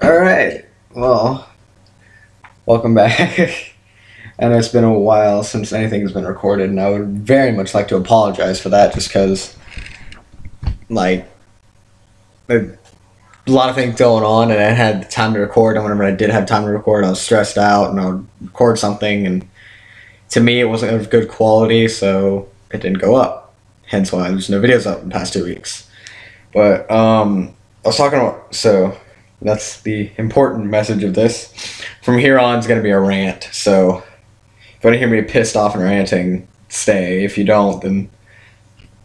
Alright, well, welcome back. I know it's been a while since anything's been recorded, and I would very much like to apologize for that, just because, like, a lot of things going on, and I had time to record, and whenever I did have time to record, I was stressed out, and I would record something, and to me, it wasn't of good quality, so it didn't go up. Hence why there's no videos up in the past 2 weeks. But, I was talking about, so that's the important message of this. From here on, it's going to be a rant, so if you want to hear me pissed off and ranting, stay. If you don't, then,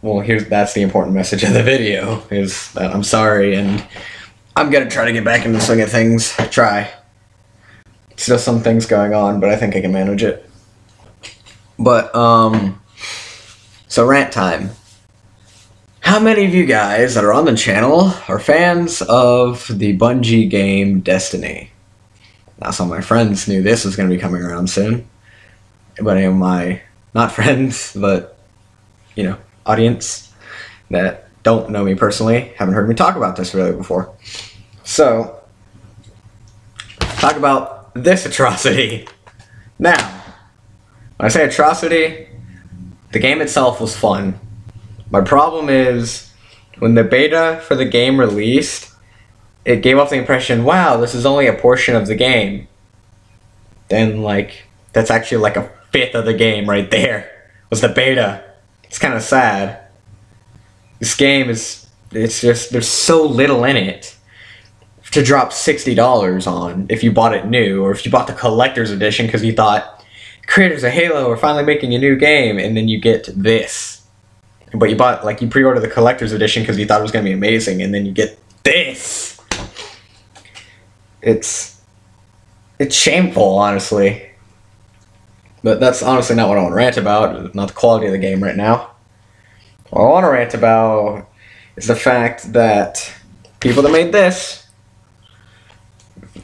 well, that's the important message of the video, is that I'm sorry, and I'm going to try to get back into the swing of things. Try. Still some things going on, but I think I can manage it. But, so rant time. How many of you guys that are on the channel are fans of the Bungie game Destiny? Now, some of my friends knew this was going to be coming around soon. But any of my, not friends, but, you know, audience that don't know me personally haven't heard me talk about this really before. So, talk about this atrocity. Now, when I say atrocity, the game itself was fun. My problem is, when the beta for the game released, it gave off the impression, wow, this is only a portion of the game. Then, like, that's actually like a fifth of the game right there, was the beta. It's kind of sad. This game is, it's just, there's so little in it to drop $60 on if you bought it new, or if you bought the collector's edition because you thought, creators of Halo are finally making a new game, and then you get this. But you bought, like, you pre-ordered the collector's edition because you thought it was going to be amazing, and then you get this. It's shameful, honestly. But that's honestly not what I want to rant about, not the quality of the game right now. What I want to rant about is the fact that people that made this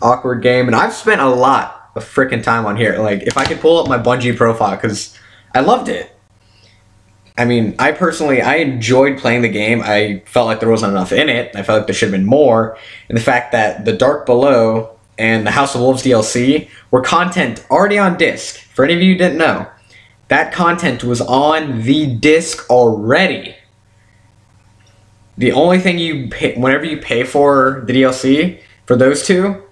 awkward game, and I've spent a lot of freaking time on here. Like, if I could pull up my Bungie profile, because I loved it. I mean, I enjoyed playing the game. I felt like there wasn't enough in it. I felt like there should have been more. And the fact that the Dark Below and the House of Wolves DLC were content already on disc. For any of you who didn't know, that content was on the disc already. The only thing you pay, whenever you pay for the DLC, for those two,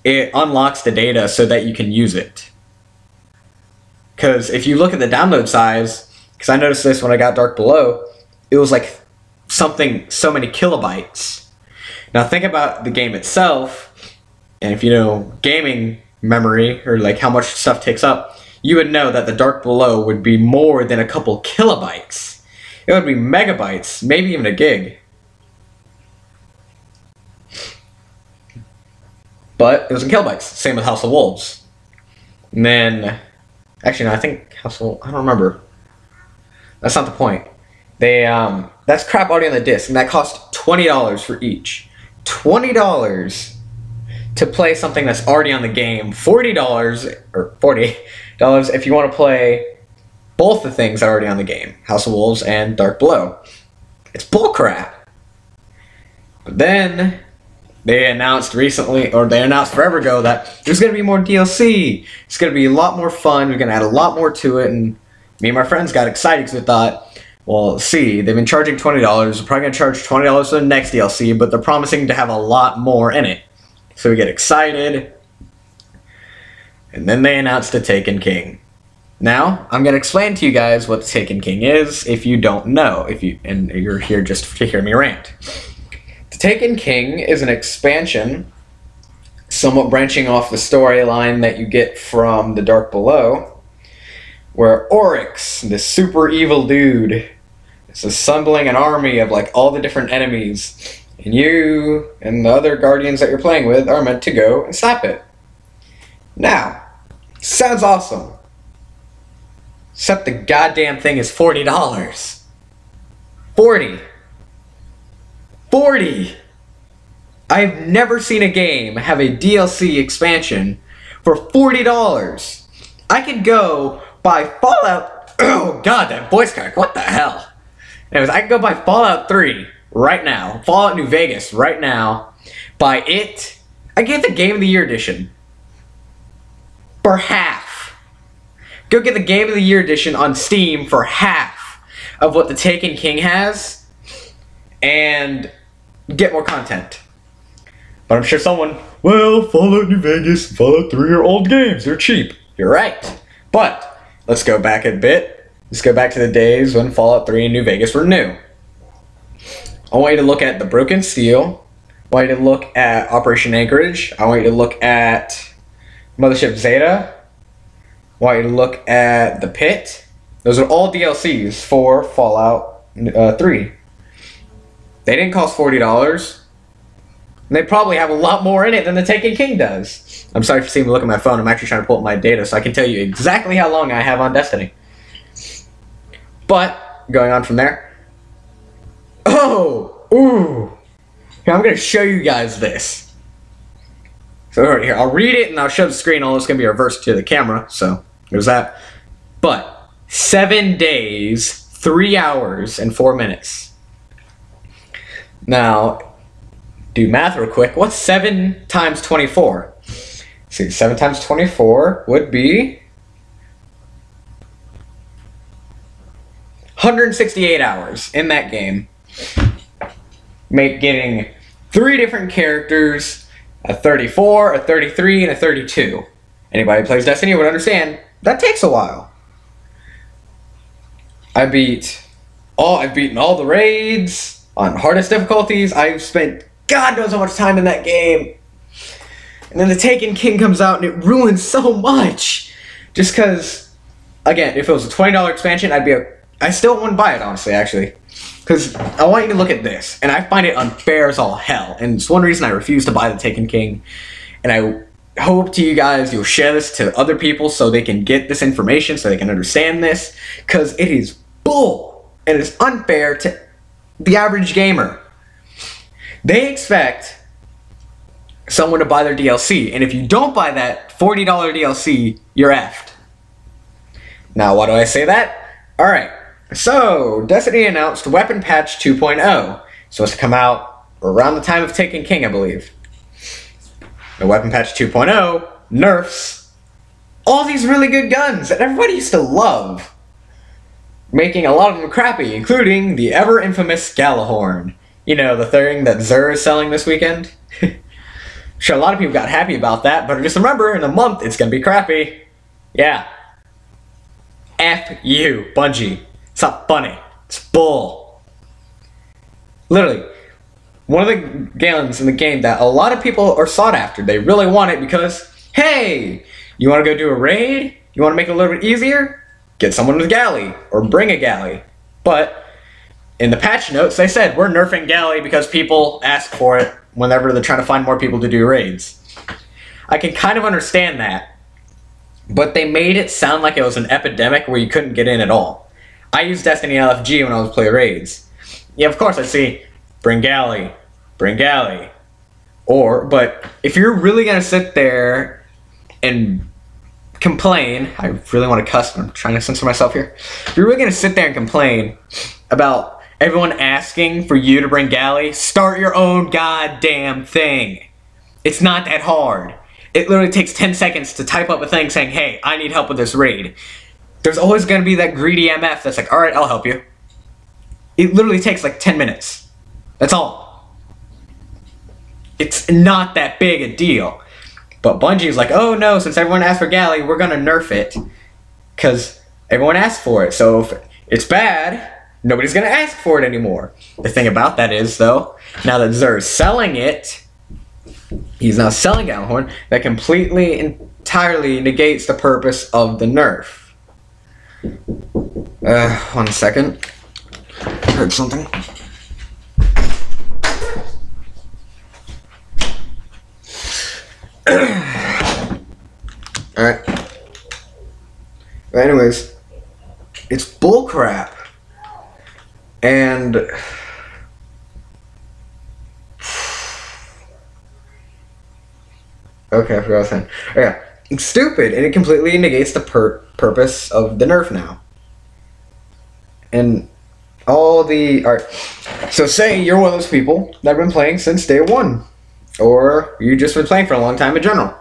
it unlocks the data so that you can use it. Because if you look at the download size, because I noticed this when I got Dark Below, it was like so many kilobytes. Now think about the game itself, and if you know gaming memory, or like how much stuff takes up, you would know that the Dark Below would be more than a couple kilobytes. It would be megabytes, maybe even a gig. But it was in kilobytes, same with House of Wolves. And then, actually no, I think House of Wolves, I don't remember. That's not the point. That's crap already on the disc, and that cost $20 for each. $20 to play something that's already on the game. $40 if you want to play both the things that are already on the game, House of Wolves and Dark Below. It's bullcrap. But then they announced recently, or they announced forever ago, that there's going to be more DLC. It's going to be a lot more fun. We're going to add a lot more to it, and me and my friends got excited because we thought, well, see, they've been charging $20. We're probably going to charge $20 for the next DLC, but they're promising to have a lot more in it. So we get excited. And then they announced the Taken King. Now, I'm going to explain to you guys what the Taken King is if you don't know, and you're here just to hear me rant. The Taken King is an expansion, somewhat branching off the storyline that you get from the Dark Below, where Oryx, this super evil dude, is assembling an army of like all the different enemies, and you and the other guardians that you're playing with are meant to go and stop it. Now, sounds awesome. Except the goddamn thing is $40. 40. 40! I've never seen a game have a DLC expansion for $40. I could go buy Fallout. Oh god, that voice crack, what the hell? Anyways, I can go buy Fallout 3 right now, Fallout New Vegas right now, buy it, I get the Game of the Year edition for half. Go get the Game of the Year edition on Steam for half of what the Taken King has, and get more content. But I'm sure someone, well, Fallout New Vegas, Fallout 3 are old games, they're cheap. You're right. But let's go back a bit. Let's go back to the days when Fallout 3 and New Vegas were new. I want you to look at the Broken Steel. I want you to look at Operation Anchorage. I want you to look at Mothership Zeta. I want you to look at The Pit. Those are all DLCs for Fallout 3. They didn't cost $40. And they probably have a lot more in it than the Taken King does. I'm sorry for seeing me look at my phone. I'm actually trying to pull up my data so I can tell you exactly how long I have on Destiny. But, going on from there. Oh! Ooh! Here, I'm going to show you guys this. So, right here, I'll read it and I'll show the screen. Although it's going to be reversed to the camera, so there's that. But, 7 days, 3 hours, and 4 minutes. Now, do math real quick. What's 7 times 24? See, 7 times 24 would be 168 hours in that game. Getting 3 different characters, a 34, a 33, and a 32. Anybody who plays Destiny would understand that takes a while. I've beaten all the raids on hardest difficulties. I've spent God knows how much time in that game. And then the Taken King comes out and it ruins so much. Just because, again, if it was a $20 expansion, I still wouldn't buy it, honestly, actually. Because I want you to look at this, and I find it unfair as all hell. And it's one reason I refuse to buy the Taken King. And I hope to you guys you'll share this to other people so they can get this information, so they can understand this. Because it is bull, and it's unfair to the average gamer. They expect someone to buy their DLC, and if you don't buy that $40 DLC, you're effed. Now, why do I say that? Alright, so Destiny announced Weapon Patch 2.0. It's supposed to come out around the time of Taken King, I believe. The Weapon Patch 2.0 nerfs all these really good guns that everybody used to love, making a lot of them crappy, including the ever-infamous Gjallarhorn. You know, the thing that Xur is selling this weekend? Sure, a lot of people got happy about that, but just remember, in a month, it's gonna be crappy. Yeah. F you, Bungie. It's not funny. It's bull. Literally, one of the guns in the game that a lot of people are sought after. They really want it because, hey, you want to go do a raid? You want to make it a little bit easier? Get someone with galley, or bring a galley. But in the patch notes, they said, we're nerfing galley because people ask for it whenever they're trying to find more people to do raids. I can kind of understand that, but they made it sound like it was an epidemic where you couldn't get in at all. I used Destiny LFG when I was playing raids. Yeah, of course I see, bring galley, but if you're really going to sit there and complain, I really want to cuss, I'm trying to censor myself here. If you're really going to sit there and complain about everyone asking for you to bring galley, start your own goddamn thing. It's not that hard. It literally takes 10 seconds to type up a thing saying, hey, I need help with this raid. There's always going to be that greedy MF that's like, alright, I'll help you. It literally takes like 10 minutes. That's all. It's not that big a deal. But Bungie's like, oh no, since everyone asked for galley, we're going to nerf it. Because everyone asked for it. So if it's bad, nobody's going to ask for it anymore. The thing about that is, though, now that Xur is selling it, he's now selling Gjallarhorn, that completely, entirely negates the purpose of the nerf. 1 second. I heard something. Alright. But anyways, it's bullcrap. And okay, I forgot what I was saying. Oh, yeah, it's stupid, and it completely negates the purpose of the nerf now. And all the... Alright, so say you're one of those people that have been playing since day one. or you just been playing for a long time in general.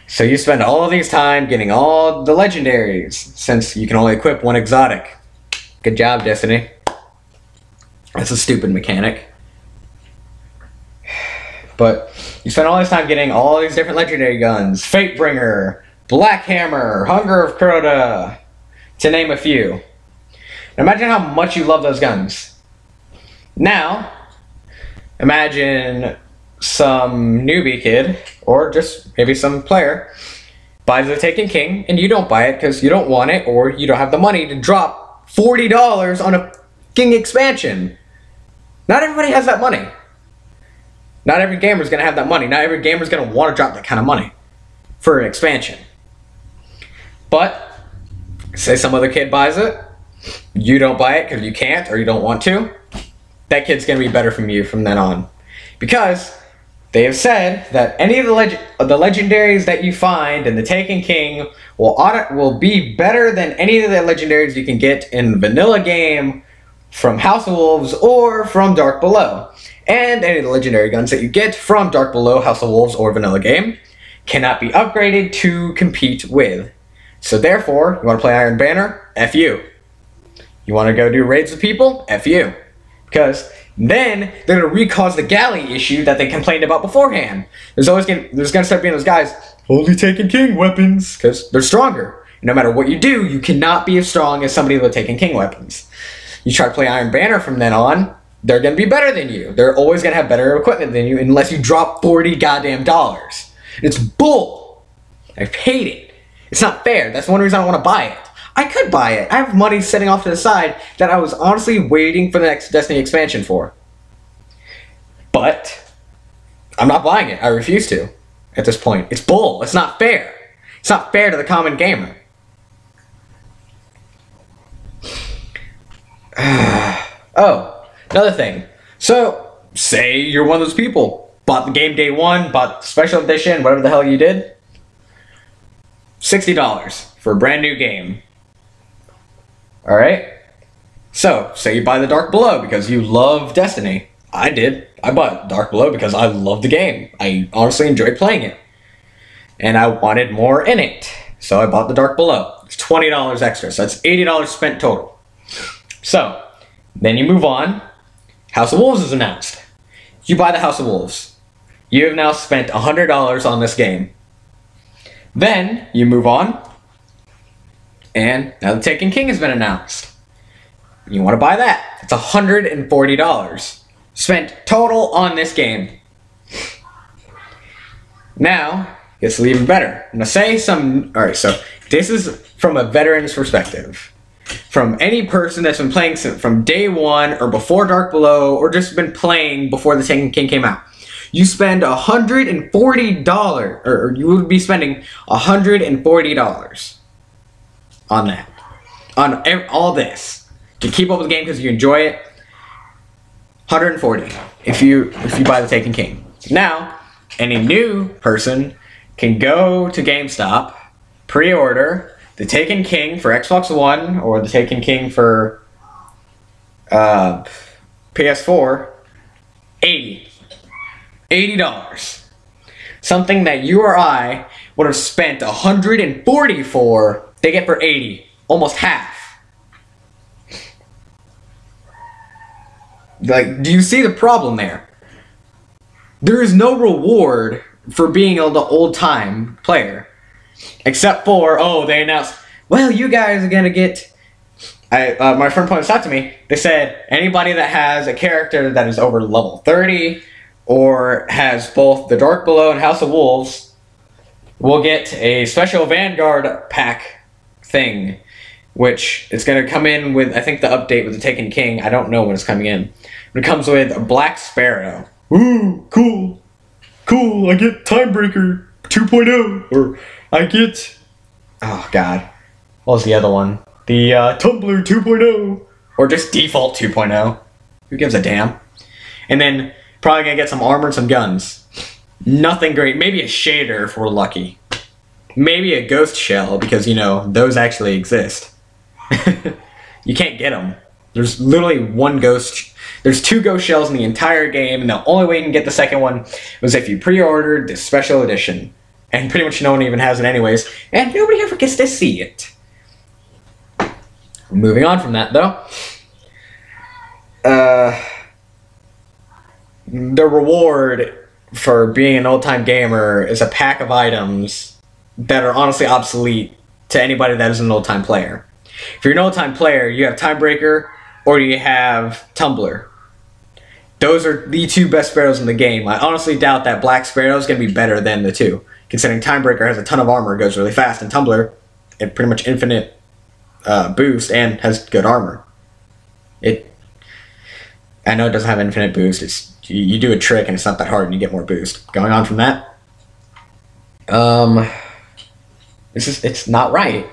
So you spend all of these time getting all the legendaries, since you can only equip one exotic. Good job, Destiny. That's a stupid mechanic. But you spend all this time getting all these different legendary guns. Fatebringer, Black Hammer, Hunger of Crota, to name a few. Now imagine how much you love those guns. Now, imagine some newbie kid, or just maybe some player, buys the Taken King, and you don't buy it because you don't want it, or you don't have the money to drop $40 on a King expansion. Not everybody has that money. Not every gamer's gonna have that money. Not every gamer's gonna want to drop that kind of money for an expansion. But, say some other kid buys it, you don't buy it because you can't or you don't want to, that kid's gonna be better from you from then on. Because they have said that any of the legendaries that you find in the Taken King will be better than any of the legendaries you can get in vanilla game from House of Wolves or from Dark Below. And any of the legendary guns that you get from Dark Below, House of Wolves, or vanilla game cannot be upgraded to compete with. So therefore, you want to play Iron Banner? F you. You want to go do raids with people? F you. Because then they're going to recause the galley issue that they complained about beforehand. There's going to start being those guys, only Taken King weapons, because they're stronger. No matter what you do, you cannot be as strong as somebody with Taken King weapons. You try to play Iron Banner from then on, they're going to be better than you. They're always going to have better equipment than you unless you drop $40 goddamn dollars. It's bull. I hate it. It's not fair. That's one reason I don't want to buy it. I could buy it. I have money sitting off to the side that I was honestly waiting for the next Destiny expansion for. But I'm not buying it. I refuse to at this point. It's bull. It's not fair. It's not fair to the common gamer. Oh, another thing. So, say you're one of those people. Bought the game day one, bought the special edition, whatever the hell you did. $60 for a brand new game. Alright? So, say you buy the Dark Below because you love Destiny. I did. I bought Dark Below because I love the game. I honestly enjoyed playing it. And I wanted more in it. So I bought the Dark Below. It's $20 extra, so that's $80 spent total. So, then you move on. House of Wolves is announced. You buy the House of Wolves. You have now spent $100 on this game. Then, you move on. And now the Taken King has been announced. You want to buy that. It's $140. Spent total on this game. Now, gets even better. I'm going to say some... Alright, so this is from a veteran's perspective. From any person that's been playing from day one or before Dark Below or just been playing before the Taken King came out. You spend $140, or you would be spending $140 on that. On all this. To keep up with the game because you enjoy it. $140 if you buy the Taken King. Now, any new person can go to GameStop, pre-order the Taken King for Xbox One or the Taken King for PS4, $80. Something that you or I would have spent $140 for, they get for $80, almost half. Like, do you see the problem there? There is no reward for being the old-time player. Except for, oh, they announced, well, you guys are gonna get... my friend pointed this out to me. They said, anybody that has a character that is over level 30, or has both the Dark Below and House of Wolves, will get a special Vanguard pack thing. Which is gonna come in with, I think, the update with the Taken King. I don't know when it's coming in. But it comes with a Black Sparrow. Ooh, cool. Cool, I get Timebreaker 2.0. Or I get... Oh, God. What was the other one? The Tumblr 2.0. Or just Default 2.0. Who gives a damn? And then probably gonna get some armor and some guns. Nothing great. Maybe a shader if we're lucky. Maybe a ghost shell because, you know, those actually exist. You can't get them. There's literally one ghost. There's 2 ghost shells in the entire game, and the only way you can get the second one was if you pre-ordered the special edition. And pretty much no one even has it anyways, and nobody ever gets to see it. Moving on from that, though. The reward for being an old-time gamer is a pack of items that are honestly obsolete to anybody that is an old-time player. If you're an old-time player, you have Timebreaker or you have Tumbler. Those are the 2 best Sparrows in the game. I honestly doubt that Black Sparrow is going to be better than the 2, considering Timebreaker has a ton of armor, goes really fast, and Tumbler, it pretty much infinite boost and has good armor. I know it doesn't have infinite boost. It's you do a trick and it's not that hard and you get more boost. Going on from that, it's not right.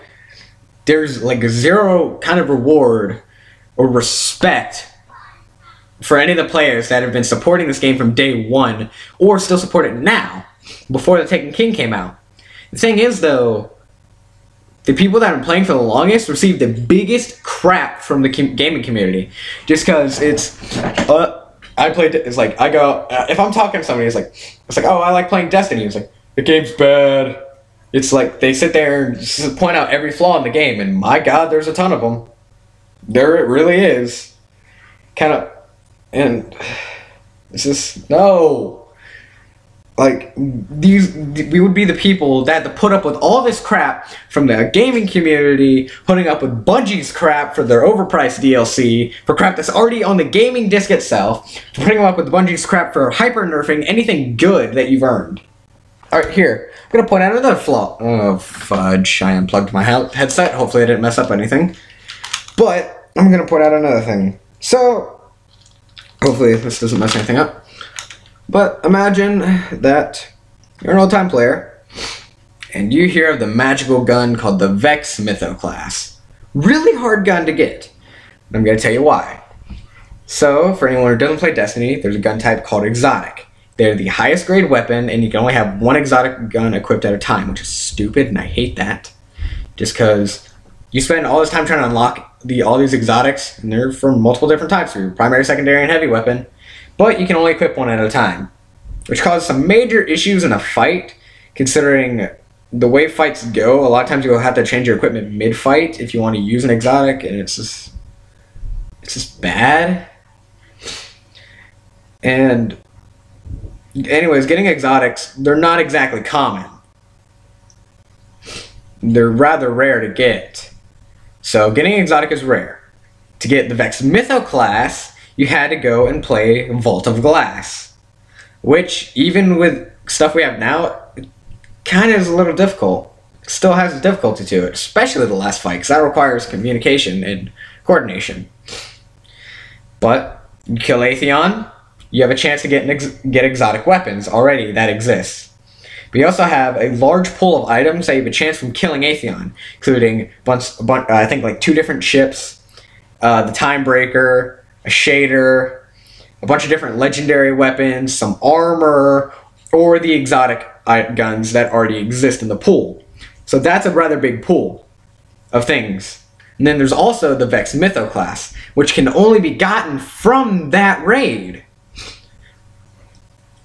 There's like 0 kind of reward or respect for any of the players that have been supporting this game from day 1 or still support it now, before the Taken King came out. The thing is, though, the people that have been playing for the longest receive the biggest crap from the gaming community, just because it's like I go if I'm talking to somebody, it's like oh, I like playing Destiny. It's like the game's bad. It's like they sit there and just point out every flaw in the game, and my God, there's a ton of them. There it really is. And it's just no. Like, we would be the people that had to put up with all this crap from the gaming community, putting up with Bungie's crap for their overpriced DLC, for crap that's already on the gaming disc itself, to putting up with Bungie's crap for hyper-nerfing anything good that you've earned. Alright, here. I'm going to point out another flaw. Oh, fudge. I unplugged my headset. Hopefully I didn't mess up anything. But I'm going to point out another thing. So, hopefully this doesn't mess anything up. But imagine that you're an old-time player, and you hear of the magical gun called the Vex Mythoclast. Really hard gun to get. And I'm going to tell you why. So, for anyone who doesn't play Destiny, there's a gun type called Exotic. They're the highest grade weapon, and you can only have 1 exotic gun equipped at a time, which is stupid, and I hate that. Just because you spend all this time trying to unlock all these exotics, and they're from multiple different types, for your primary, secondary, and heavy weapon. But you can only equip 1 at a time, which causes some major issues in a fight, considering the way fights go. A lot of times you'll have to change your equipment mid-fight if you want to use an exotic, and it's just bad. And anyways, getting exotics, they're not exactly common. They're rather rare to get. So getting exotic is rare. To get the Vex Mythoclast, you had to go and play Vault of Glass, which, even with stuff we have now, kind of is a little difficult. Still has a difficulty to it, especially the last fight, because that requires communication and coordination. But you kill Atheon, you have a chance to get exotic weapons already that exist. But you also have a large pool of items that you have a chance from killing Atheon, including I think like 2 different ships, the Timebreaker, a shader, a bunch of different legendary weapons, some armor, or the exotic guns that already exist in the pool. So that's a rather big pool of things. And then there's also the Vex Mythoclast, which can only be gotten from that raid.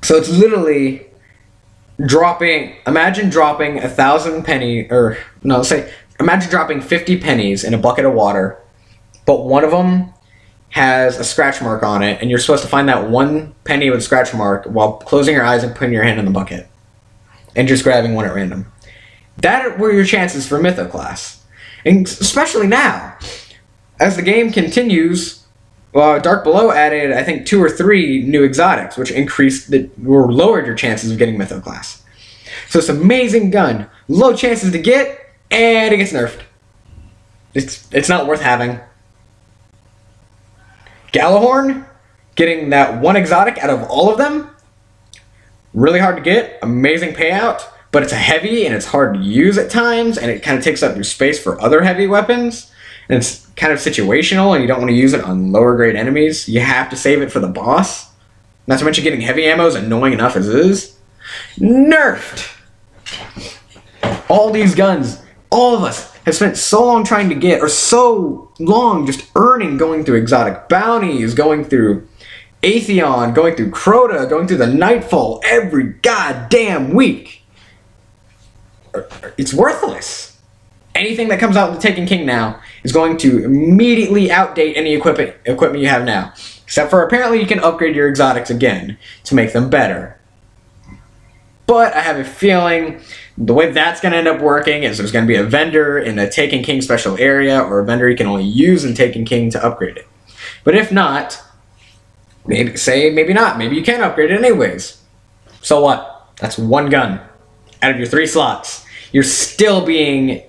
So it's literally imagine dropping 1,000 pennies, imagine dropping 50 pennies in a bucket of water, but one of them has a scratch mark on it, and you're supposed to find that 1 penny with a scratch mark while closing your eyes and putting your hand in the bucket. And just grabbing one at random. That were your chances for Mythoclast. And especially now, as the game continues, Dark Below added, I think, 2 or 3 new exotics, which lowered your chances of getting Mythoclast. So it's an amazing gun. Low chances to get, and it gets nerfed. It's not worth having. Gjallarhorn, getting that 1 exotic out of all of them, really hard to get, amazing payout, but it's a heavy and it's hard to use at times, and it kind of takes up your space for other heavy weapons, and it's kind of situational, and you don't want to use it on lower grade enemies. You have to save it for the boss. Not to mention getting heavy ammo is annoying enough as it is. Nerfed! All these guns, all of us, has spent so long trying to get, or so long just earning, going through exotic bounties, going through Atheon, going through Crota, going through the Nightfall every goddamn week. It's worthless. Anything that comes out with the Taken King now is going to immediately outdate any equipment you have now. Except for apparently you can upgrade your exotics again to make them better. But I have a feeling the way that's going to end up working is there's going to be a vendor in the Taken King special area, or a vendor you can only use in Taken King to upgrade it. But if not, maybe not. Maybe you can upgrade it anyways. So what? That's one gun out of your 3 slots. You're still being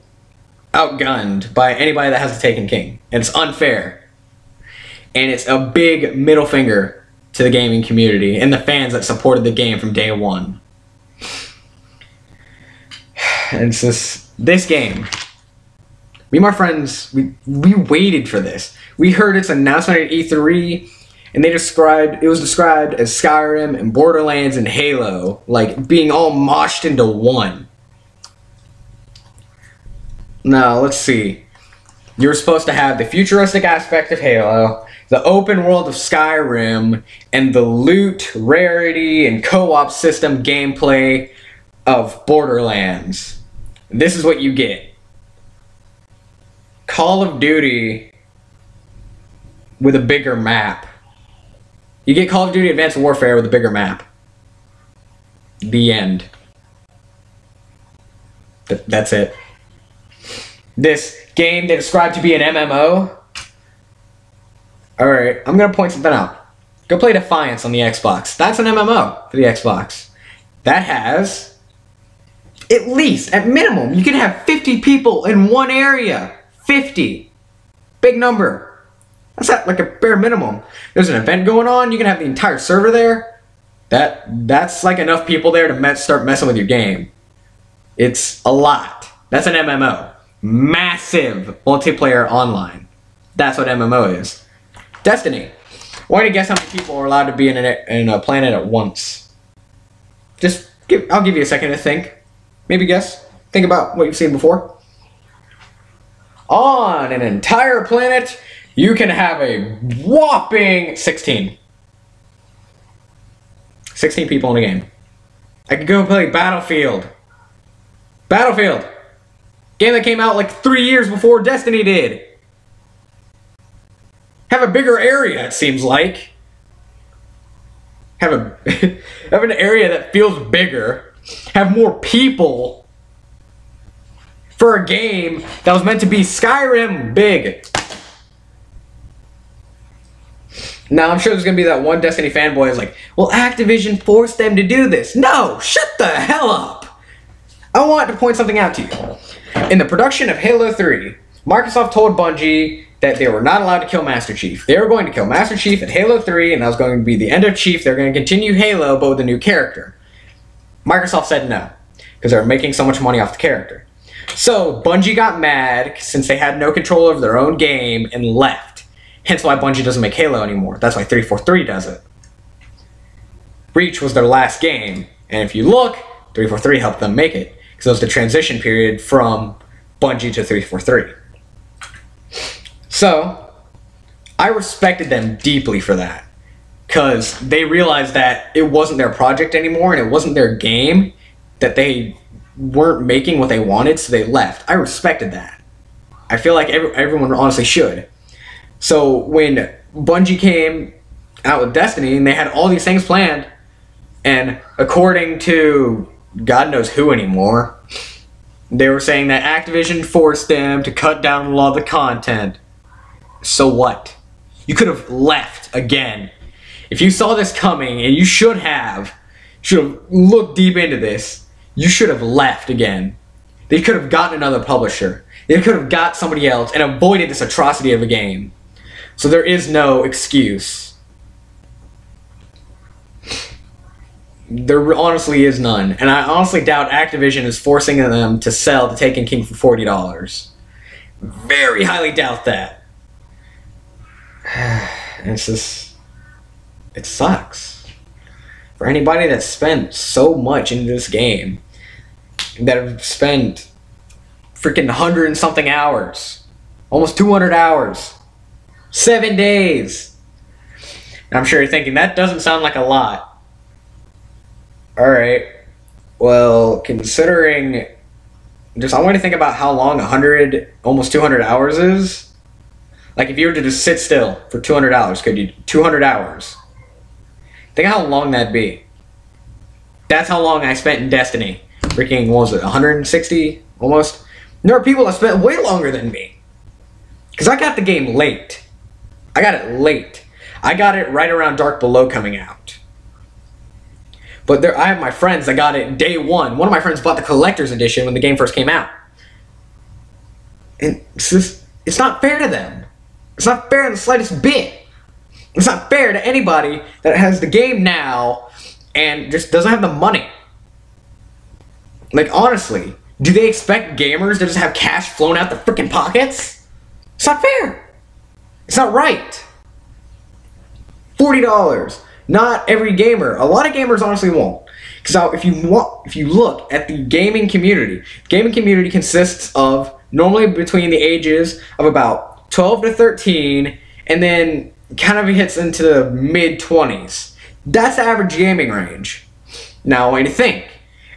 outgunned by anybody that has a Taken King. And it's unfair. And it's a big middle finger to the gaming community and the fans that supported the game from day one. And it's this game. Me and my friends, we waited for this. We heard its announcement at E3, and it was described as Skyrim and Borderlands and Halo, like being all moshed into one. Now, let's see. You're supposed to have the futuristic aspect of Halo, the open world of Skyrim, and the loot, rarity, and co-op system gameplay of Borderlands. This is what you get. Call of Duty with a bigger map. You get Call of Duty Advanced Warfare with a bigger map. The end. That's it. This game they described to be an MMO. Alright, I'm gonna point something out. Go play Defiance on the Xbox. That's an MMO for the Xbox. That has, at least, at minimum, you can have 50 people in one area. 50. Big number. That's not like a bare minimum. There's an event going on, you can have the entire server there. That's like enough people there to start messing with your game. It's a lot. That's an MMO. Massive multiplayer online. That's what MMO is. Destiny. Why do you guess how many people are allowed to be in a planet at once? I'll give you a second to think. Maybe guess. Think about what you've seen before. On an entire planet, you can have a whopping 16. 16 people in a game. I could go play Battlefield. Battlefield! Game that came out like 3 years before Destiny did. Have a bigger area, it seems like. Have an area that feels bigger. Have more people. For a game that was meant to be Skyrim big. Now, I'm sure there's going to be that one Destiny fanboy who's like, well, Activision forced them to do this. No, shut the hell up. I want to point something out to you. In the production of Halo 3, Microsoft told Bungie that they were not allowed to kill Master Chief. They were going to kill Master Chief at Halo 3, and that was going to be the end of Chief. They're going to continue Halo, but with a new character. Microsoft said no, because they were making so much money off the character. So, Bungie got mad, since they had no control over their own game, and left. Hence why Bungie doesn't make Halo anymore. That's why 343 does it. Reach was their last game, and if you look, 343 helped them make it, because it was the transition period from Bungie to 343. So, I respected them deeply for that, because they realized that it wasn't their project anymore, and it wasn't their game, that they weren't making what they wanted, so they left. I respected that. I feel like everyone honestly should. So, when Bungie came out with Destiny, and they had all these things planned, and according to God knows who anymore, they were saying that Activision forced them to cut down a lot of the content. So what? You could have left again. If you saw this coming, and you should have looked deep into this, you should have left again. They could have gotten another publisher. They could have got somebody else and avoided this atrocity of a game. So there is no excuse. There honestly is none. And I honestly doubt Activision is forcing them to sell the Taken King for $40. Very highly doubt that. And it's just, it sucks. For anybody that spent so much into this game, that have spent freaking 100 and something hours. Almost 200 hours. 7 days. And I'm sure you're thinking, that doesn't sound like a lot. Alright. Well, considering... I want to think about how long 100, almost 200 hours is. Like, if you were to just sit still for 200 hours, could you? 200 hours. Think how long that'd be. That's how long I spent in Destiny. Freaking, what was it, 160? Almost? There are people that spent way longer than me. Because I got the game late. I got it late. I got it right around Dark Below coming out. But I have my friends that got it day one. One of my friends bought the collector's edition when the game first came out. And it's not fair to them. It's not fair in the slightest bit. It's not fair to anybody that has the game now and just doesn't have the money. Like, honestly, do they expect gamers to just have cash flown out their freaking pockets? It's not fair. It's not right. $40. Not every gamer. A lot of gamers honestly won't. Because if you look at the gaming community consists of normally between the ages of about 12 to 13, and then kind of hits into the mid-20s. That's the average gaming range. Now, when you think,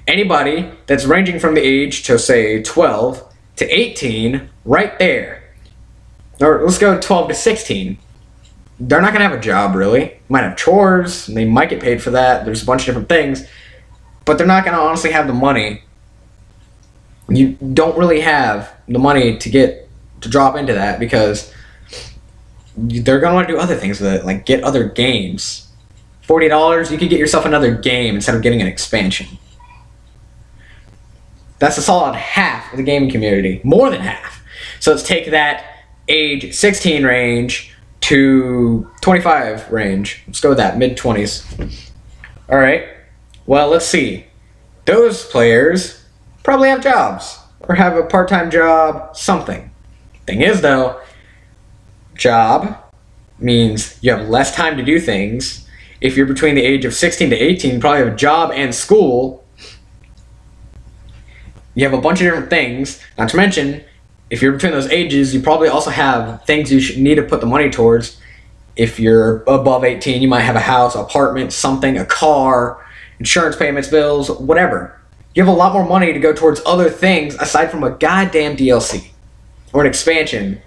anybody that's ranging from the age to, say, 12 to 18, right there, or let's go 12 to 16, they're not going to have a job, really. Might have chores, and they might get paid for that. There's a bunch of different things, but they're not going to honestly have the money. You don't really have the money to drop into that, because they're going to want to do other things with it, like get other games. $40, you could get yourself another game instead of getting an expansion. That's a solid half of the gaming community. More than half. So let's take that age 16 range to 25 range. Let's go with that, mid-20s. Alright, well, let's see. Those players probably have jobs, or have a part-time job, something. Thing is, though, job means you have less time to do things. If you're between the age of 16 to 18, you probably have a job and school. You have a bunch of different things. Not to mention, if you're between those ages, you probably also have things you should need to put the money towards. If you're above 18, you might have a house, apartment, something, a car, insurance payments, bills, whatever. You have a lot more money to go towards other things aside from a goddamn DLC or an expansion.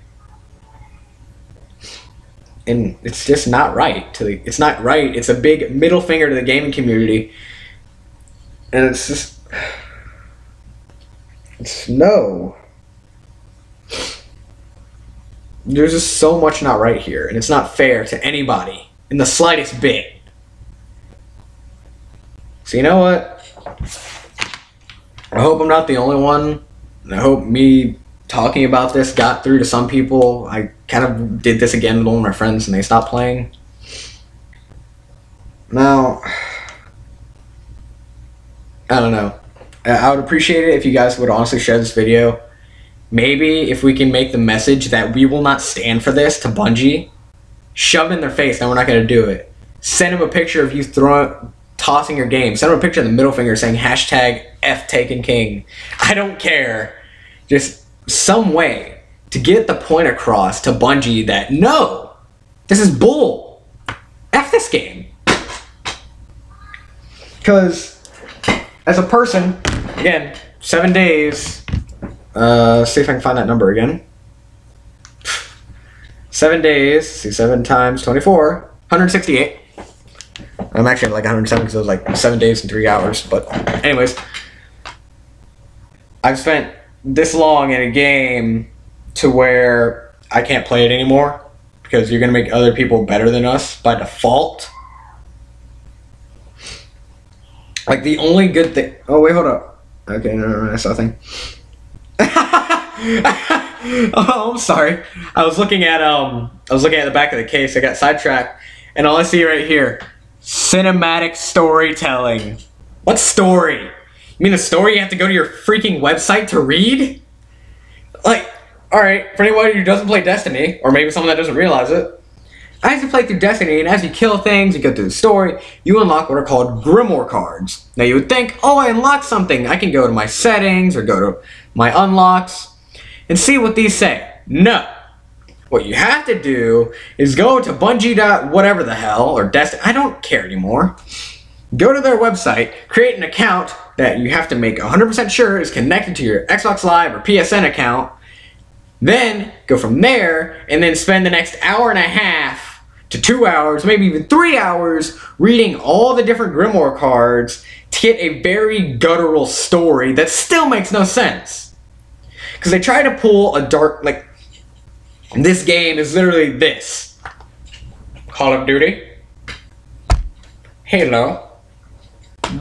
And it's just not right. It's not right. It's a big middle finger to the gaming community. And it's just... no. There's just so much not right here. And it's not fair to anybody in the slightest bit. So you know what? I hope I'm not the only one. And I hope me talking about this got through to some people. I kind of did this again with one of my friends and they stopped playing. Now, I don't know. I would appreciate it if you guys would honestly share this video. Maybe if we can make the message that we will not stand for this to Bungie, shove it in their face that we're not going to do it. Send them a picture of you tossing your game. Send them a picture of the middle finger saying hashtag #FTakenKing. I don't care. Just some way to get the point across to Bungie that no, this is bull. F this game. Because as a person, again, 7 days. See if I can find that number again. 7 days. See, 7 times 24. 168. I'm actually at like 107 because it was like 7 days and 3 hours. But anyways, I've spent this long in a game to where I can't play it anymore because you're going to make other people better than us by default. Like the only good thing... Oh, wait, hold up. Okay, no, I saw a thing. Oh, I'm sorry. I was looking at the back of the case. I got sidetracked, and all I see right here: cinematic storytelling. What story? You mean the story you have to go to your freaking website to read? Like, all right, for anybody who doesn't play Destiny, or maybe someone that doesn't realize it, as you play through Destiny, and as you kill things, you go through the story, you unlock what are called Grimoire cards. Now you would think, oh, I unlocked something. I can go to my settings or go to my unlocks. and see what these say. No. What you have to do is go to Bungie whatever the hell, or Destiny, I don't care anymore. Go to their website, create an account that you have to make 100% sure is connected to your Xbox Live or PSN account. Then go from there and then spend the next hour and a half to 2 hours, maybe even 3 hours, reading all the different Grimoire cards to get a very guttural story that still makes no sense. Because they try to pull a dark, like, this game is literally this. Call of Duty, Halo,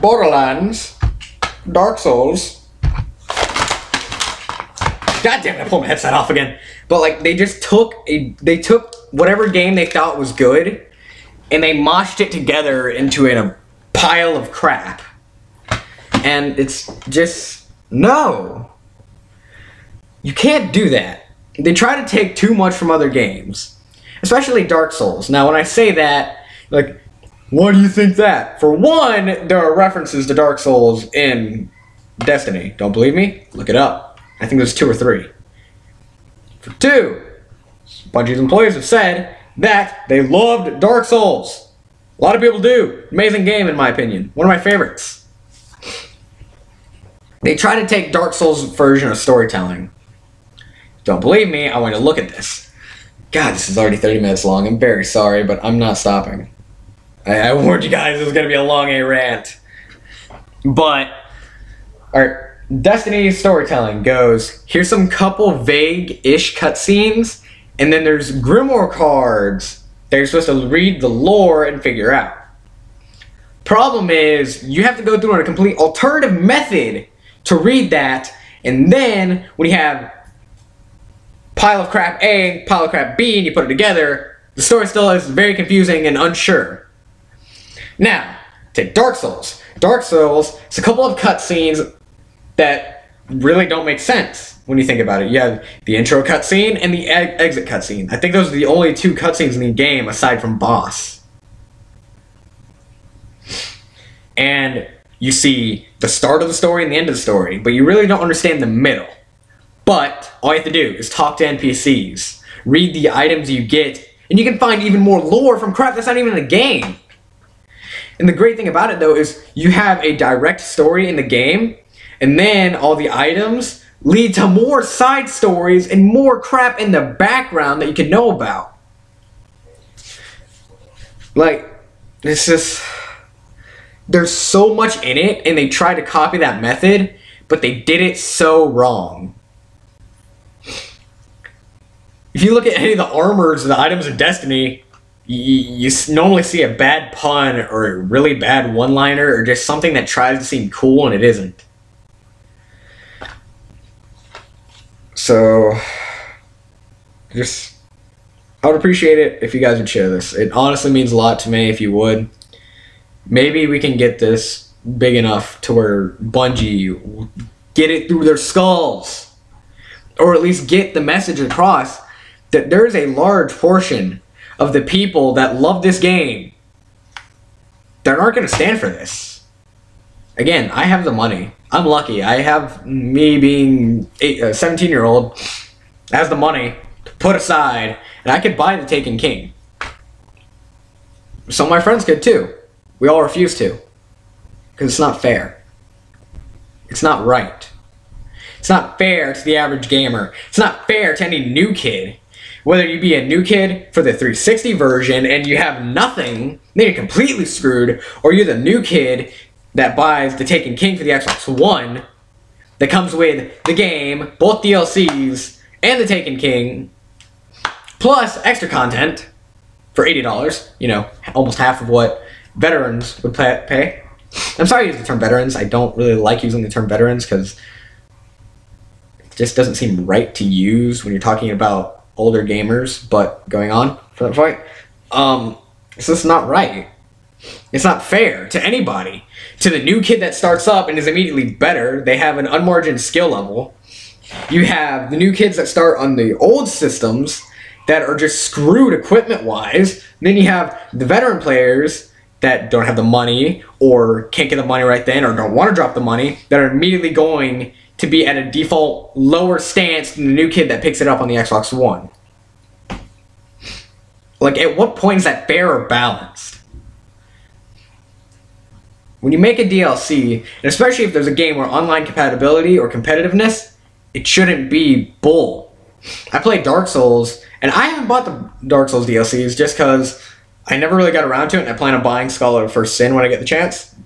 Borderlands, Dark Souls. God damn it, I pulled my headset off again. But like, they just took whatever game they thought was good and they moshed it together into a pile of crap. And it's just, no. You can't do that. They try to take too much from other games, especially Dark Souls. Now, when I say that, like, why do you think that? For one, there are references to Dark Souls in Destiny. Don't believe me? Look it up. I think there's 2 or 3. For two, Bungie's employees have said that they loved Dark Souls. A lot of people do. Amazing game, in my opinion. One of my favorites. They try to take Dark Souls' version of storytelling. Don't believe me? I want you to look at this. God, this is already 30 minutes long. I'm very sorry, but I'm not stopping. I warned you guys it was going to be a long rant. But, alright, Destiny storytelling goes, here's some couple vague-ish cutscenes, and then there's Grimoire cards that you're supposed to read the lore and figure out. Problem is, you have to go through a complete alternative method to read that, and then when you have pile of crap A, pile of crap B, and you put it together, the story still is very confusing and unsure. Now, take Dark Souls. Dark Souls, it's a couple of cutscenes that really don't make sense when you think about it. You have the intro cutscene and the exit cutscene. I think those are the only 2 cutscenes in the game aside from boss. And you see the start of the story and the end of the story, but you really don't understand the middle. But all you have to do is talk to NPCs, read the items you get, and you can find even more lore from crap that's not even in the game. And the great thing about it, though, is you have a direct story in the game, and then all the items lead to more side stories and more crap in the background that you can know about. Like, it's just, there's so much in it, and they tried to copy that method, but they did it so wrong. If you look at any of the armors and the items in Destiny, you normally see a bad pun or a really bad one-liner or just something that tries to seem cool and it isn't. So, I would appreciate it if you guys would share this. It honestly means a lot to me if you would. Maybe we can get this big enough to where Bungie get it through their skulls. Or at least get the message across that there's a large portion of the people that love this game that aren't going to stand for this. Again, I have the money. I'm lucky. I have, me being a 17-year-old, has the money to put aside, and I could buy the Taken King. Some of my friends could too. We all refuse to. Because it's not fair. It's not right. It's not fair to the average gamer. It's not fair to any new kid. Whether you be a new kid for the 360 version and you have nothing, then you're completely screwed, or you're the new kid that buys the Taken King for the Xbox One that comes with the game, both DLCs, and the Taken King, plus extra content for $80, you know, almost half of what veterans would pay. I'm sorry to use the term veterans. I don't really like using the term veterans because it just doesn't seem right to use when you're talking about older gamers, but going on for that fight. It's just not right. It's not fair to anybody. To the new kid that starts up and is immediately better, they have an unmargined skill level. You have the new kids that start on the old systems that are just screwed equipment-wise. Then you have the veteran players that don't have the money or can't get the money right then, or don't want to drop the money, that are immediately going to be at a default lower stance than the new kid that picks it up on the Xbox One. Like, at what point is that fair or balanced? When you make a DLC, and especially if there's a game where online compatibility or competitiveness, it shouldn't be bull. I played Dark Souls, and I haven't bought the Dark Souls DLCs just because I never really got around to it, and I plan on buying Scholar of First Sin when I get the chance.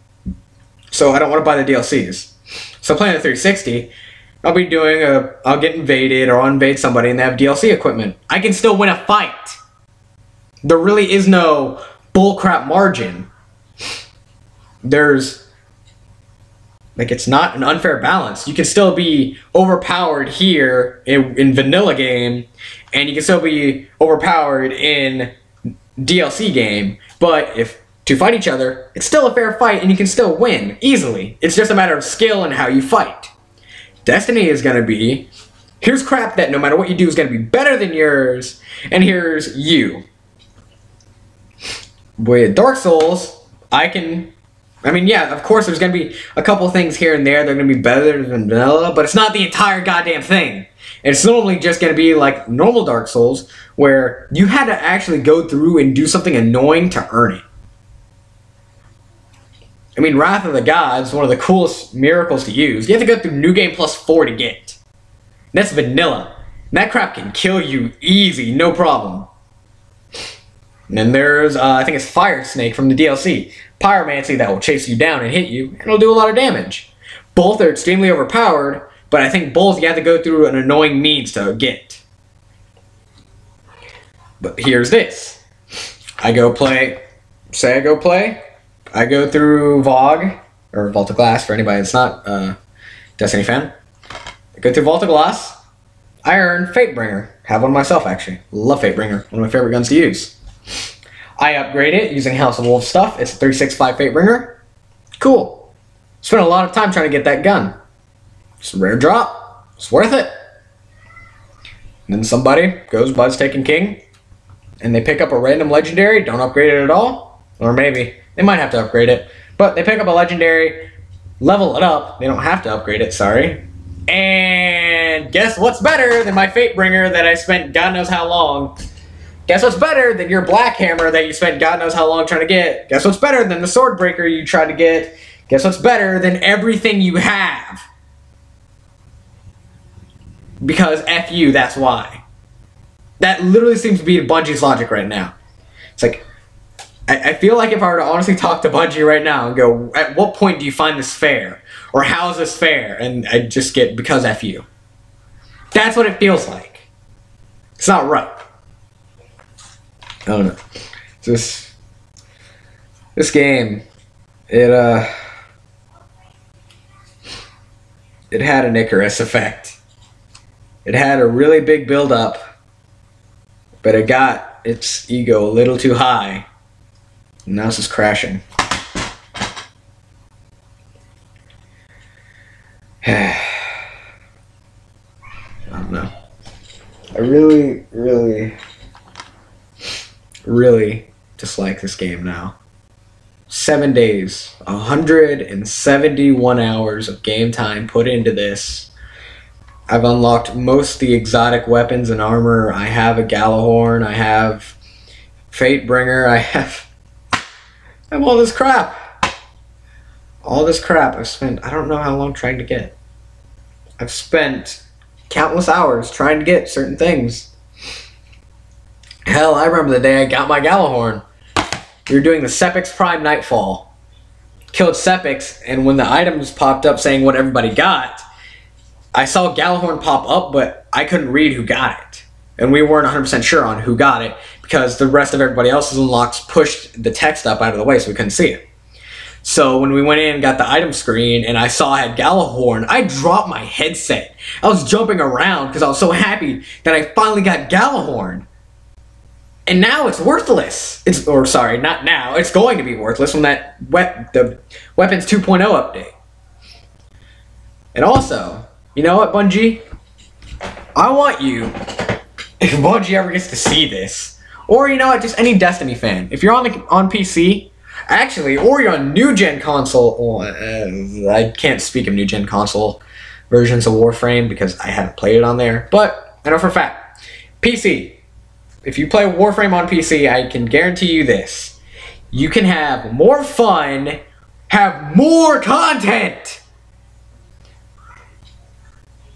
So I don't want to buy the DLCs. So playing the 360, I'll be doing I'll get invaded or I'll invade somebody and they have DLC equipment. I can still win a fight. There really is no bullcrap margin. There's, like, it's not an unfair balance. You can still be overpowered here in vanilla game, and you can still be overpowered in DLC game, but if to fight each other, it's still a fair fight and you can still win easily. It's just a matter of skill and how you fight. Destiny is going to be, here's crap that no matter what you do is going to be better than yours, and here's you. With Dark Souls, yeah, of course there's going to be a couple things here and there that are going to be better than vanilla, but it's not the entire goddamn thing. It's normally just going to be like normal Dark Souls, where you had to actually go through and do something annoying to earn it. I mean, Wrath of the Gods, one of the coolest miracles to use. You have to go through New Game Plus 4 to get. That's vanilla. And that crap can kill you easy, no problem. And then there's, I think it's Fire Snake from the DLC. Pyromancy that will chase you down and hit you, and it'll do a lot of damage. Both are extremely overpowered, but I think both you have to go through an annoying means to get. But here's this. I go through VOG, or Vault of Glass for anybody that's not a Destiny fan. I go through Vault of Glass. I earn Fatebringer. Have one myself, actually. Love Fatebringer. One of my favorite guns to use. I upgrade it using House of Wolves stuff. It's a 365 Fatebringer. Cool. Spent a lot of time trying to get that gun. It's a rare drop. It's worth it. And then somebody goes Bud's Taken King, and they pick up a random legendary, don't upgrade it at all. Or maybe they might have to upgrade it. But they pick up a legendary, level it up. They don't have to upgrade it, sorry. And guess what's better than my Fatebringer that I spent God knows how long? Guess what's better than your Black Hammer that you spent God knows how long trying to get? Guess what's better than the Swordbreaker you tried to get? Guess what's better than everything you have? Because F you, that's why. That literally seems to be Bungie's logic right now. It's like, I feel like if I were to honestly talk to Bungie right now and go, at what point do you find this fair? Or how is this fair? And I just get, because F you. That's what it feels like. It's not right. I don't know. This game, it had an Icarus effect. It had a really big build-up, but it got its ego a little too high. And now it's just crashing. I don't know. I really dislike this game now. 7 days, 171 hours of game time put into this. I've unlocked most of the exotic weapons and armor. I have a Gjallarhorn, I have Fatebringer, I have all this crap. All this crap I've spent, I don't know how long trying to get. I've spent countless hours trying to get certain things. Hell, I remember the day I got my Gjallarhorn. We were doing the Sepix Prime Nightfall. Killed Sepix, and when the items popped up saying what everybody got, I saw Gjallarhorn pop up, but I couldn't read who got it. And we weren't 100% sure on who got it, because the rest of everybody else's unlocks pushed the text up out of the way so we couldn't see it. So when we went in and got the item screen and I saw I had Gjallarhorn, I dropped my headset. I was jumping around because I was so happy that I finally got Gjallarhorn. And now it's worthless. Sorry, not now. It's going to be worthless when the Weapons 2.0 update. And also, you know what, Bungie? I want you, if Bungie ever gets to see this, or you know what, just any Destiny fan, if you're on PC, Actually, or you're on new gen console. I can't speak of new gen console versions of Warframe because I haven't played it on there. But I know for a fact, PC. If you play Warframe on PC, I can guarantee you this: you can have more fun, have more content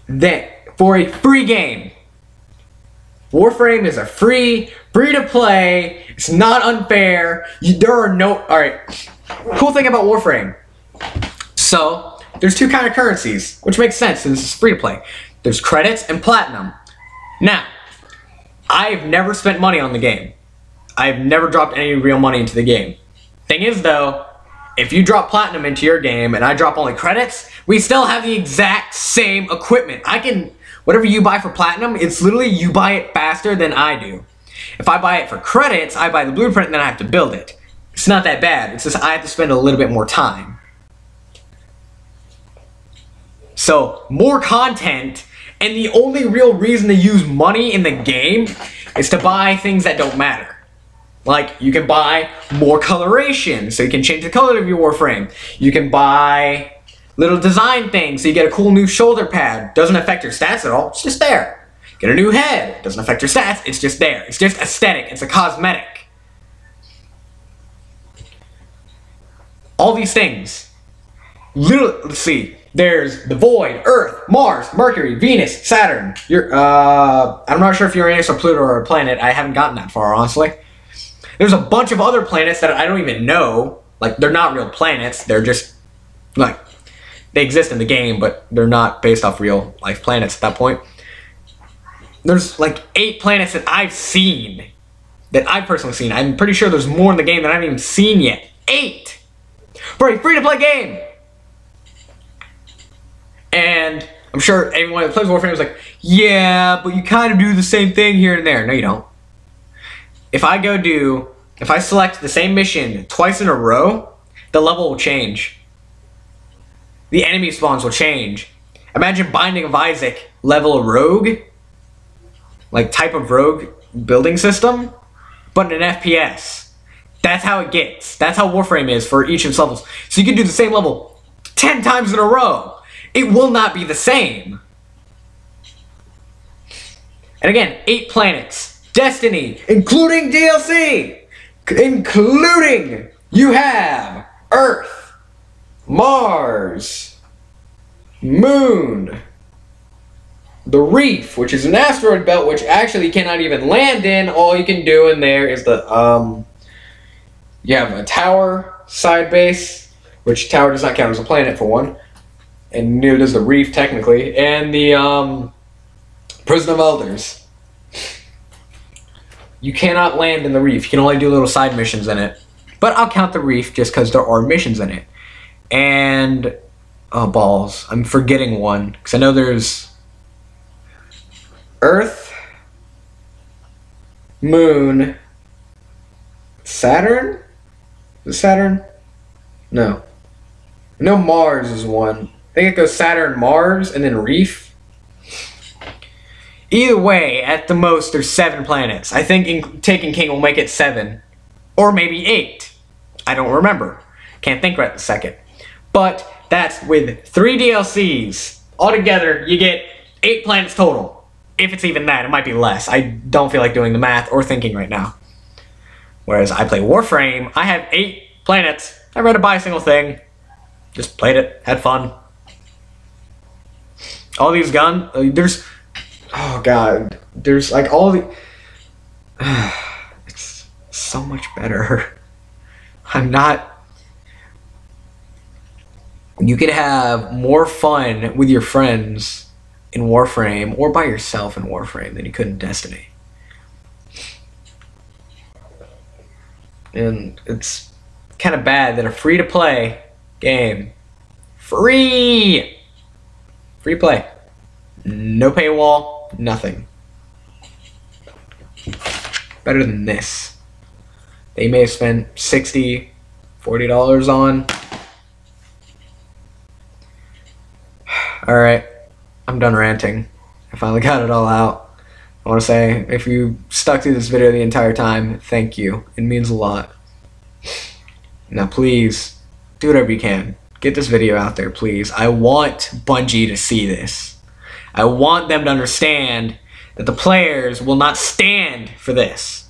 than for a free game. Warframe is a free to play. It's not unfair. There are no... Alright, cool thing about Warframe. So, there's two kind of currencies, which makes sense since it's free to play. There's credits and platinum. Now, I've never spent money on the game. I've never dropped any real money into the game. Thing is though, if you drop platinum into your game and I drop only credits, we still have the exact same equipment. Whatever you buy for platinum, it's literally you buy it faster than I do. If I buy it for credits, I buy the blueprint and then I have to build it. It's not that bad. It's just I have to spend a little bit more time. So, more content, and the only real reason to use money in the game is to buy things that don't matter. Like, you can buy more coloration, so you can change the color of your Warframe. You can buy little design things, so you get a cool new shoulder pad. Doesn't affect your stats at all, it's just there. Get a new head, doesn't affect your stats, it's just there. It's just aesthetic, it's a cosmetic. All these things. Let's see. There's the Void, Earth, Mars, Mercury, Venus, Saturn. I'm not sure if Uranus or Pluto are a planet. I haven't gotten that far, honestly. There's a bunch of other planets that I don't even know. Like, they're not real planets. They're just, like, they exist in the game, but they're not based off real life planets at that point. There's, like, 8 planets that I've seen. That I've personally seen. I'm pretty sure there's more in the game that I haven't even seen yet. 8! For a free-to-play game! And I'm sure everyone that plays Warframe is like, yeah, but you kind of do the same thing here and there. No, you don't. If I select the same mission twice in a row, the level will change. The enemy spawns will change. Imagine Binding of Isaac, level of rogue, like type of rogue building system, but in an FPS. That's how it gets. That's how Warframe is for each of its levels. So you can do the same level 10 times in a row. It will not be the same. And again, 8 planets. Destiny, including DLC. Including, you have Earth, Mars, Moon, the Reef, which is an asteroid belt, which actually you cannot even land in. All you can do in there is the, you have a tower side base, which tower does not count as a planet for one. And neither does the Reef, technically. And the, Prison of Elders. You cannot land in the Reef. You can only do little side missions in it. But I'll count the Reef just because there are missions in it. And, oh, balls. I'm forgetting one. Because I know there's Earth, Moon, Saturn? Is it Saturn? No. I know Mars is one. I think it goes Saturn, Mars, and then Reef. Either way, at the most, there's 7 planets. I think Taken King will make it 7. Or maybe 8. I don't remember. Can't think right this second. But that's with 3 DLCs. Altogether, you get 8 planets total. If it's even that, it might be less. I don't feel like doing the math or thinking right now. Whereas I play Warframe, I have 8 planets. I never had to buy a single thing. Just played it, had fun. All these guns, there's, oh god, there's like all the, it's so much better. You could have more fun with your friends in Warframe or by yourself in Warframe than you could in Destiny. And it's kind of bad that a free-to-play game, free play, no paywall, nothing, better than this. They may have spent $60, $40 on. Alright, I'm done ranting. I finally got it all out. I want to say, if you stuck through this video the entire time, thank you. It means a lot. Now please, do whatever you can. Get this video out there, please. I want Bungie to see this. I want them to understand that the players will not stand for this.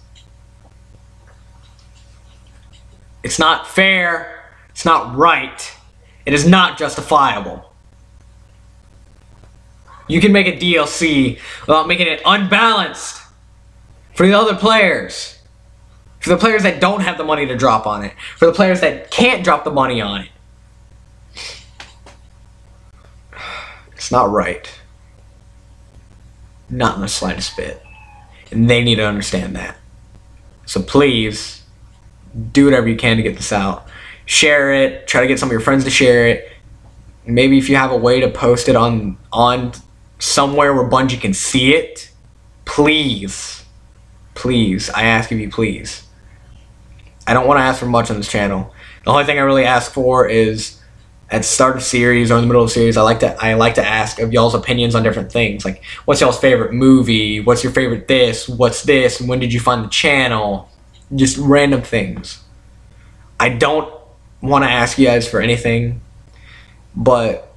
It's not fair. It's not right. It is not justifiable. You can make a DLC without making it unbalanced for the other players. For the players that don't have the money to drop on it. For the players that can't drop the money on it. It's not right. Not in the slightest bit. And they need to understand that. So please, do whatever you can to get this out. Share it. Try to get some of your friends to share it. Maybe if you have a way to post it on somewhere where Bungie can see it, please. Please. I ask of you, please. I don't want to ask for much on this channel. The only thing I really ask for is at the start of series or in the middle of series, I like to ask of y'all's opinions on different things. Like, what's y'all's favorite movie? What's your favorite this? What's this? When did you find the channel? Just random things. I don't want to ask you guys for anything, but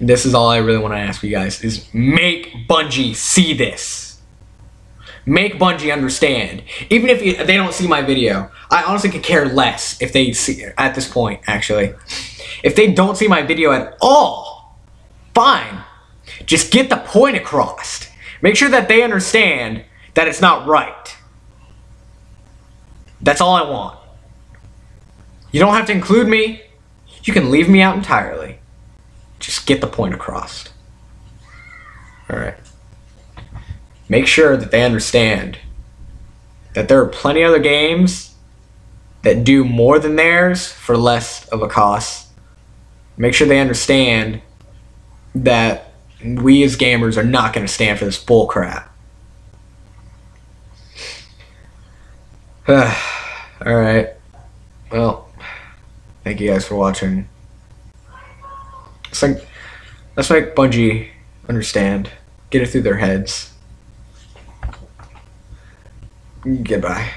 this is all I really want to ask you guys is make Bungie see this. Make Bungie understand. Even if they don't see my video, I honestly could care less if they see, at this point, actually. If they don't see my video at all, fine. Just get the point across. Make sure that they understand that it's not right. That's all I want. You don't have to include me. You can leave me out entirely. Just get the point across. Alright. Make sure that they understand that there are plenty of other games that do more than theirs for less of a cost. Make sure they understand that we as gamers are not going to stand for this bull crap. Alright. Well, thank you guys for watching. Let's make Bungie understand. Get it through their heads. Goodbye.